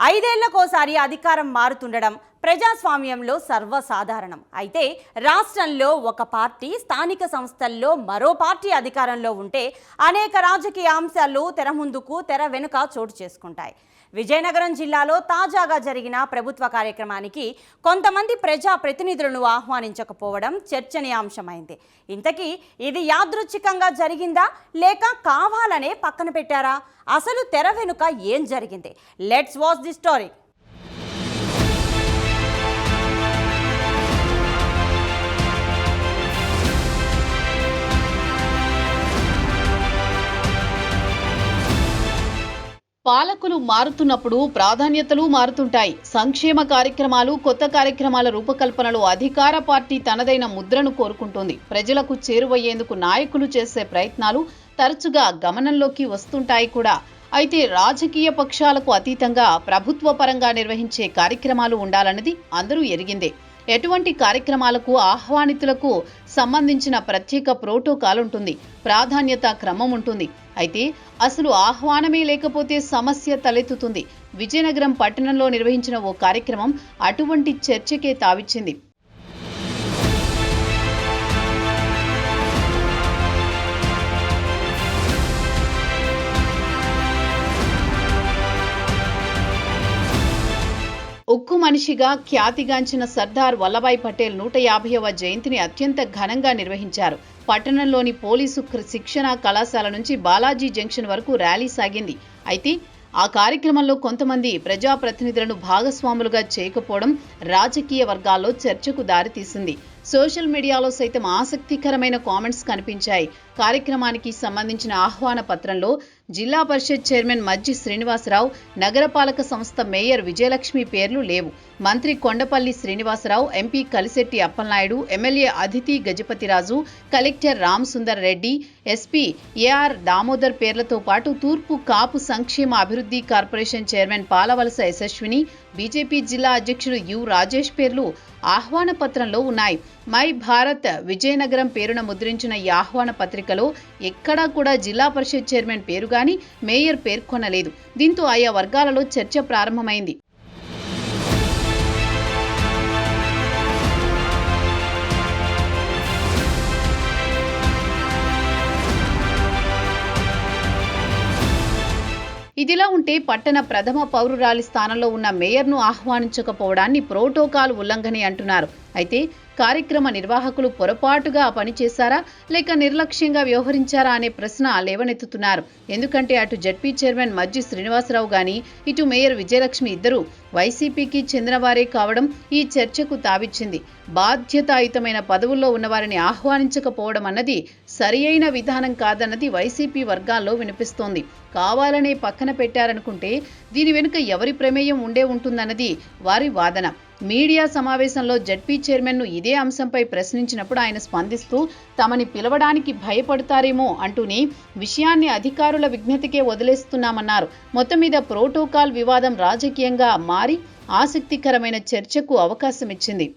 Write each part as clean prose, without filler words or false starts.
ఐదేళ్లకోసారి అధికారం మారుతుండడం ప్రజాస్వామ్యంలో సర్వసాధారణం. అయితే రాష్ట్రంలో ఒక పార్టీ, స్థానిక సంస్థల్లో మరో పార్టీ అధికారంలో ఉంటే అనేక రాజకీయ అంశాలు తెర ముందుకు, తెర వెనుక చోటు చేసుకుంటాయి. విజయనగరం జిల్లాలో తాజాగా జరిగిన ప్రభుత్వ కార్యక్రమానికి కొంతమంది ప్రజా ప్రతినిధులను ఆహ్వానించకపోవడం చర్చనీయాంశమైంది. ఇంతకీ ఇది యాదృచ్ఛికంగా జరిగిందా లేక కావాలనే పక్కన పెట్టారా? అసలు తెర వెనుక ఏం జరిగింది? Let's watch the story. పాలకులు మారుతున్నప్పుడు ప్రాధాన్యతలు మారుతుంటాయి. సంక్షేమ కార్యక్రమాలు, కొత్త కార్యక్రమాల రూపకల్పనలో అధికార పార్టీ తనదైన ముద్రను కోరుకుంటుంది. ప్రజలకు చేరువయ్యేందుకు నాయకులు చేసే ప్రయత్నాలు తరచుగా గమనంలోకి వస్తుంటాయి కూడా. అయితే రాజకీయ పక్షాలకు అతీతంగా ప్రభుత్వ పరంగా నిర్వహించే కార్యక్రమాలు ఉండాలన్నది అందరూ ఎరిగిందే. ఎటువంటి కార్యక్రమాలకు ఆహ్వానితులకు సంబంధించిన ప్రత్యేక ప్రోటోకాల్ ఉంటుంది, ప్రాధాన్యత క్రమం ఉంటుంది. అయితే అసలు ఆహ్వానమే లేకపోతే సమస్య తలెత్తుతుంది. విజయనగరం పట్టణంలో నిర్వహించిన ఓ కార్యక్రమం అటువంటి చర్చకే తావిచ్చింది. ఉక్కు మనిషిగా ఖ్యాతిగాంచిన సర్దార్ వల్లభాయ్ పటేల్ 150వ జయంతిని అత్యంత ఘనంగా నిర్వహించారు. పట్టణంలోని పోలీసు శిక్షణ కళాశాల నుంచి బాలాజీ జంక్షన్ వరకు ర్యాలీ సాగింది. అయితే ఆ కార్యక్రమంలో కొంతమంది ప్రజాప్రతినిధులను భాగస్వాములుగా చేయకపోవడం రాజకీయ వర్గాల్లో చర్చకు దారితీసింది. సోషల్ మీడియాలో సైతం ఆసక్తికరమైన కామెంట్స్ కనిపించాయి. కార్యక్రమానికి సంబంధించిన ఆహ్వాన పత్రంలో జిల్లా పరిషత్ చైర్మన్ మజ్జి శ్రీనివాసరావు, నగరపాలక సంస్థ మేయర్ విజయలక్ష్మి పేర్లు లేవు. మంత్రి Kondapalli Srinivasarao, MP Kalisetti Appalanaidu, MLA Aditi Gajapathiraju, collector Ram Sundar Reddy, SP A R Damodar పేర్లతో పాటు తూర్పు కాపు సంక్షేమ అభివృద్ధి corporation chairman Palavalasa Yashaswini, BJP జిల్లా అధ్యక్షుడు యు రాజేష్ పేర్లు ఆహ్వాన పత్రంలో ఉన్నాయి. మై భారత్ విజయనగరం పేరున ముద్రించిన ఈ ఆహ్వాన పత్రికలో ఎక్కడా కూడా జిల్లా పరిషత్ చైర్మన్ పేరు గాని, మేయర్ పేర్కొనలేదు. దీంతో ఆయా వర్గాలలో చర్చ ప్రారంభమైంది. ఇదిలా ఉంటే పట్టణ ప్రథమ పౌరురాలి స్థానంలో ఉన్న మేయర్ను ఆహ్వానించకపోవడాన్ని ప్రోటోకాల్ ఉల్లంఘనే అంటున్నారు. అయితే కార్యక్రమ నిర్వాహకులు పొరపాటుగా పనిచేశారా లేక నిర్లక్ష్యంగా వ్యవహరించారా అనే ప్రశ్న లేవనెత్తుతున్నారు. ఎందుకంటే అటు జడ్పీ చైర్మన్ మజ్జి శ్రీనివాసరావు గాని, ఇటు మేయర్ విజయలక్ష్మి ఇద్దరు వైసీపీకి చెందినవారే కావడం ఈ చర్చకు తావిచ్చింది. బాధ్యతాయుతమైన పదవుల్లో ఉన్నవారిని ఆహ్వానించకపోవడం అన్నది సరియైన విధానం కాదన్నది వైసీపీ వర్గాల్లో వినిపిస్తోంది. కావాలనే పక్కన పెట్టారనుకుంటే దీని వెనుక ఎవరి ప్రమేయం ఉండే ఉంటుందన్నది వారి వాదన. మీడియా సమావేశంలో జడ్పీ చైర్మన్ను ఇదే అంశంపై ప్రశ్నించినప్పుడు ఆయన స్పందిస్తూ తమని పిలవడానికి భయపడతారేమో అంటూనే విషయాన్ని అధికారుల విజ్ఞతకే వదిలేస్తున్నామన్నారు. మొత్తం మీద ప్రోటోకాల్ వివాదం రాజకీయంగా మారి ఆసక్తికరమైన చర్చకు అవకాశం ఇచ్చింది.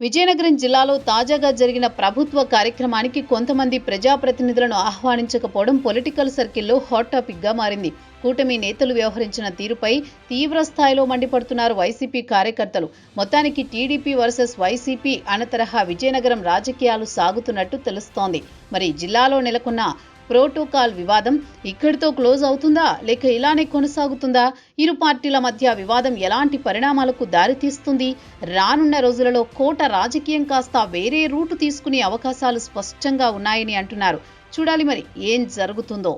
విజయనగరం జిల్లాలో తాజాగా జరిగిన ప్రభుత్వ కార్యక్రమానికి కొంతమంది ప్రజాప్రతినిధులను ఆహ్వానించకపోవడం పొలిటికల్ సర్కిల్లో హాట్ టాపిక్ గా మారింది. కూటమి నేతలు వ్యవహరించిన తీరుపై తీవ్ర స్థాయిలో మండిపడుతున్నారు వైసీపీ కార్యకర్తలు. మొత్తానికి టీడీపీ వర్సెస్ వైసీపీ అన్నతరహా విజయనగరం రాజకీయాలు సాగుతున్నట్టు తెలుస్తోంది. మరి జిల్లాలో నెలకొన్న ప్రోటోకాల్ వివాదం ఇక్కడితో క్లోజ్ అవుతుందా లేక ఇలానే కొనసాగుతుందా? ఇరు పార్టీల మధ్య వివాదం ఎలాంటి పరిణామాలకు దారితీస్తుంది? రానున్న రోజులలో కోట రాజకీయం కాస్త వేరే రూటు తీసుకునే అవకాశాలు స్పష్టంగా ఉన్నాయని అంటున్నారు. చూడాలి మరి ఏం జరుగుతుందో.